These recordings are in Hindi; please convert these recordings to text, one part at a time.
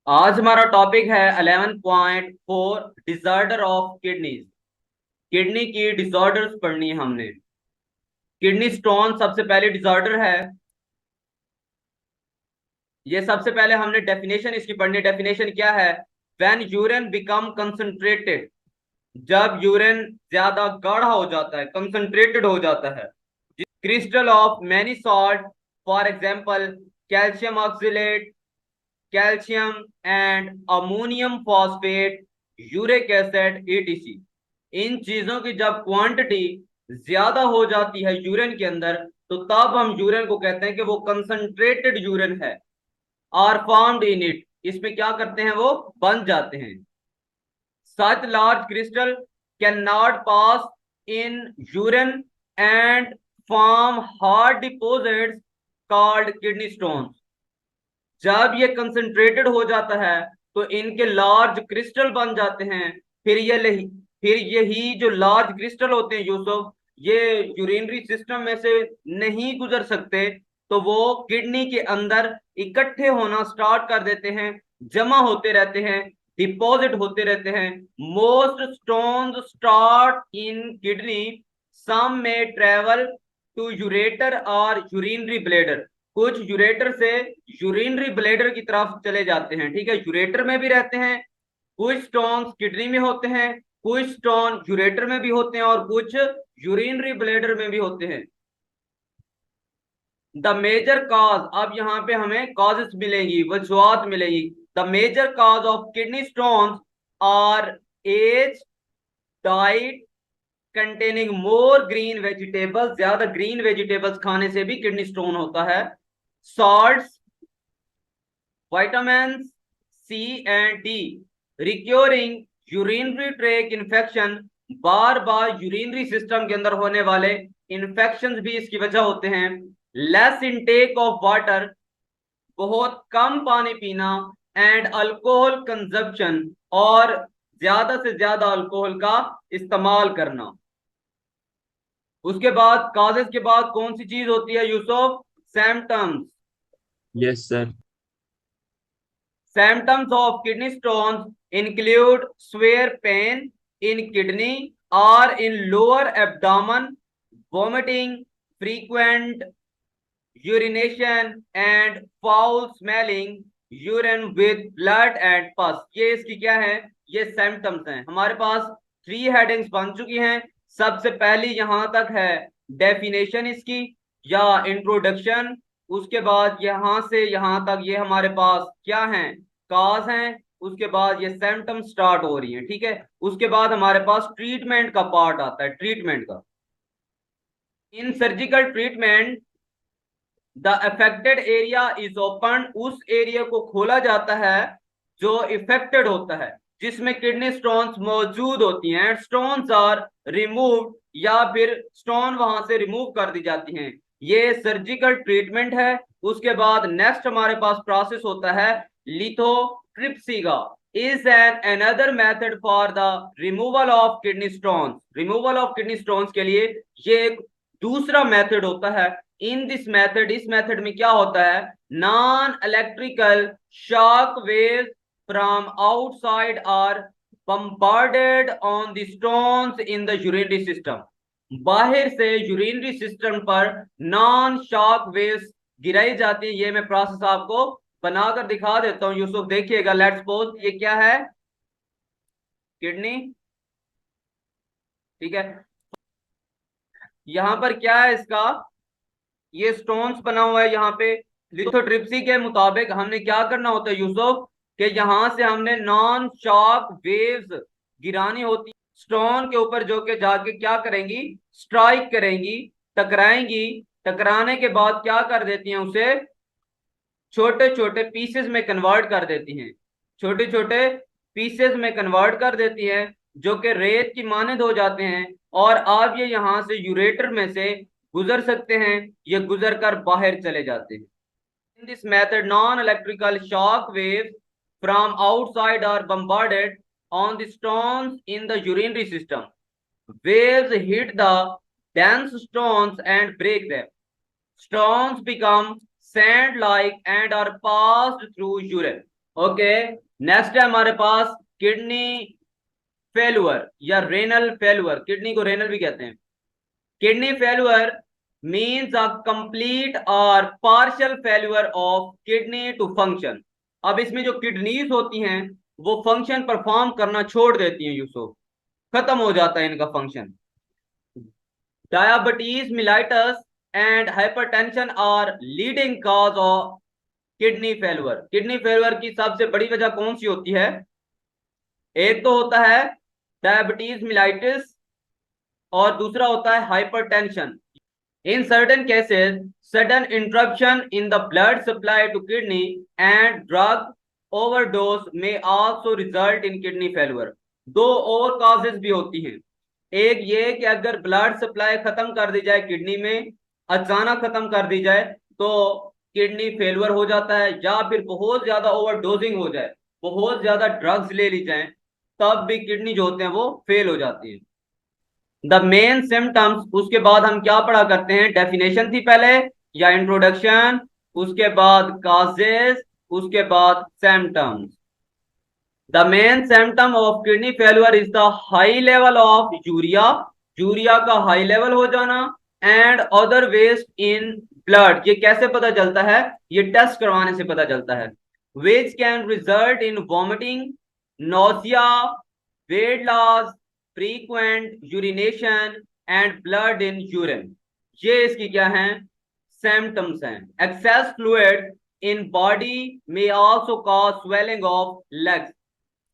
आज हमारा टॉपिक है 11.4 डिसऑर्डर ऑफ किडनीज। किडनी की डिसऑर्डर्स पढ़नी है हमने। किडनी स्टोन सबसे पहले डिसऑर्डर है। ये सबसे पहले हमने डेफिनेशन इसकी पढ़नी। डेफिनेशन क्या है? व्हेन यूरिन बिकम कंसंट्रेटेड, जब यूरिन ज्यादा गाढ़ा हो जाता है, कंसंट्रेटेड हो जाता है। Crystal of many salt, for example calcium oxalate, calcium and ammonium phosphate, uric acid ETC. इन चीजों की जब क्वांटिटी ज्यादा हो जाती है यूरिन के अंदर, तो तब हम यूरिन को कहते हैं कि वो कंसंट्रेटेड यूरिन है। आर फॉर्म्ड इन इट, इसमें क्या करते हैं, वो बन जाते हैं। सच large crystal can not pass in urine and form hard deposits called kidney stones. जब ये कंसंट्रेटेड हो जाता है तो इनके लार्ज क्रिस्टल बन जाते हैं। फिर यही जो लार्ज क्रिस्टल होते हैं यूसुफ, ये यूरिनरी सिस्टम में से नहीं गुजर सकते, तो वो किडनी के अंदर इकट्ठे होना स्टार्ट कर देते हैं, जमा होते रहते हैं, डिपॉजिट होते रहते हैं। Most stones start in kidney, some में ट्रेवल टू यूरेटर और यूरिनरी ब्लेडर। कुछ यूरेटर से यूरिनरी ब्लेडर की तरफ चले जाते हैं, ठीक है, यूरेटर में भी रहते हैं। कुछ स्टोन्स किडनी में होते हैं, कुछ स्टोन यूरेटर में भी होते हैं, और कुछ यूरिनरी ब्लेडर में भी होते हैं। द मेजर काज, अब यहाँ पे हमें कॉजेस मिलेंगी, वजूहत मिलेगी। The major cause of kidney stones are age, diet containing more green vegetables, ज्यादा ग्रीन वेजिटेबल्स खाने से भी किडनी स्टोन होता है। Salts, vitamin C and D, recurring urinary tract infection, बार बार यूरिनरी सिस्टम के अंदर होने वाले इन्फेक्शन भी इसकी वजह होते हैं। लेस इनटेक ऑफ वाटर, बहुत कम पानी पीना। एंड अल्कोहल कंजप्शन, और ज्यादा से ज्यादा अल्कोहल का इस्तेमाल करना। उसके बाद काजेस के बाद कौन सी चीज होती है Yusuf? Symptoms. Yes sir. Symptoms of kidney stones include severe pain in kidney or in lower abdomen, vomiting, frequent urination and foul smelling urine with blood and pus। ये इसकी क्या है? ये symptoms हैं। हमारे पास 3 हेडिंग्स बन चुकी हैं। सबसे पहली यहां तक है डेफिनेशन इसकी या इंट्रोडक्शन। उसके बाद यहां से यहां तक ये हमारे पास क्या है? काज हैं। उसके बाद ये सिम्टम्स स्टार्ट हो रही हैं, ठीक है। उसके बाद हमारे पास ट्रीटमेंट का पार्ट आता है, ट्रीटमेंट का। In surgical treatment the affected area is open, उस एरिया को खोला जाता है जो इफेक्टेड होता है, जिसमें किडनी स्टोन्स मौजूद होती हैं। स्टोन्स आर रिमूव्ड, या फिर स्टोन वहां से रिमूव कर दी जाती हैं। ये सर्जिकल ट्रीटमेंट है। उसके बाद नेक्स्ट हमारे पास प्रोसेस होता है लिथोट्रिप्सी का। Is an another method for the removal of kidney stones. Removal of kidney stones के लिए ये एक दूसरा मेथड होता है। इन दिस मेथड, इस मेथड में क्या होता है? Non electrical shock wave from outside are bombarded on the stones in the urinary system। बाहर से यूरिनरी सिस्टम पर नॉन शॉक वेव्स गिराई जाती है। ये मैं प्रोसेस आपको बनाकर दिखा देता हूं यूसुफ, देखिएगा। लेट्स सपोज ये क्या है? किडनी, ठीक है। यहां पर क्या है इसका? ये स्टोन्स बना हुआ है यहाँ पे। लिथोट्रिप्सी के मुताबिक हमने क्या करना होता है यूसुफ, कि यहां से हमने नॉन शॉक वेव्स गिरानी होती, स्टोन के ऊपर जो कि जाके क्या करेंगी? स्ट्राइक करेंगी, टकराएंगी। टकराने के बाद क्या कर देती हैं? उसे छोटे छोटे पीसेस में कन्वर्ट कर देती हैं। छोटे छोटे पीसेस में कन्वर्ट कर देती हैं, जो कि रेत की मानद हो जाते हैं। और आप ये यहाँ से यूरेटर में से गुजर सकते हैं, ये गुजर कर बाहर चले जाते हैं। In this method non electrical shock wave from outside are bombarded on the stones in the urinary system. Waves hit the dense stones and break them. Stones become sand-like and are passed through urine। Okay, next है हमारे पास किडनी फेलुअर या रेनल फेलुअर। किडनी को रेनल भी कहते हैं। Kidney failure means a complete और partial failure of kidney to function. अब इसमें जो किडनीज होती हैं वो फंक्शन परफॉर्म करना छोड़ देती हैं, यूसुफ, खत्म हो जाता है इनका function. Diabetes mellitus and hypertension are leading cause of kidney failure. Kidney failure की सबसे बड़ी वजह कौन सी होती है? एक तो होता है डायबिटीज मिलाइटिस और दूसरा होता है hypertension. In certain cases, sudden interruption in the blood supply to kidney and drug overdose may also result in kidney failure. दो और causes भी होती हैं। एक ये कि अगर ब्लड सप्लाई खत्म कर दी जाए किडनी में, अचानक खत्म कर दी जाए, तो किडनी फेलुअर हो जाता है, या फिर बहुत ज्यादा ओवरडोजिंग हो जाए, बहुत ज्यादा ड्रग्स ले ली जाए, तब भी किडनी जो होते हैं वो फेल हो जाती है। द मेन सिम्टम्स, उसके बाद हम क्या पढ़ा करते हैं? डेफिनेशन थी पहले या इंट्रोडक्शन, उसके बाद काजेस, उसके बाद symptoms. The main symptom of kidney failure is the high level of urea, urea का हाई लेवल हो जाना, and other waste in blood. ये कैसे पता चलता है? ये टेस्ट करवाने से पता चलता है। Which can result in vomiting, nausea, weight loss, frequent urination and blood in urine. ये इसकी क्या है? सिम्टम्स हैं। एक्सेस फ्लूइड इन बॉडी में also cause swelling of legs.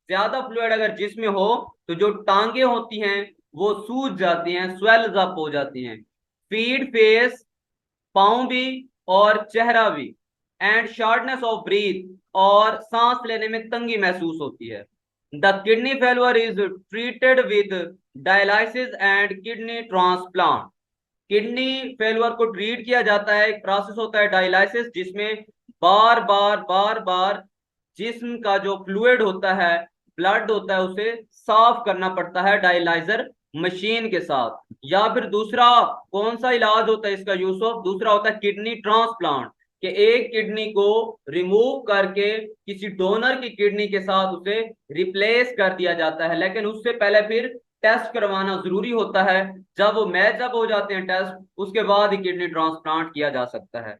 ज्यादा फ्लूइड अगर जिसमें हो तो जो टांगे होती हैं वो सूज जाती हैं, स्वेल्स अप हो जाती हैं। फीट, फेस, पाँव भी और चेहरा भी। एंड शॉर्टनेस ऑफ ब्रीथ, और सांस लेने में तंगी महसूस होती है। The kidney failure is treated with dialysis and kidney transplant. Kidney failure को ट्रीट किया जाता है, एक प्रोसेस होता है डायलिसिस, जिसमें बार बार जिस्म का जो फ्लूइड होता है, ब्लड होता है, उसे साफ करना पड़ता है डायलाइजर मशीन के साथ। या फिर दूसरा कौन सा इलाज होता है इसका यूसुफ? दूसरा होता है किडनी ट्रांसप्लांट, कि एक किडनी को रिमूव करके किसी डोनर की किडनी के साथ उसे रिप्लेस कर दिया जाता है, लेकिन उससे पहले फिर टेस्ट करवाना जरूरी होता है। जब वो मैच अप हो जाते हैं टेस्ट, उसके बाद ही किडनी ट्रांसप्लांट किया जा सकता है।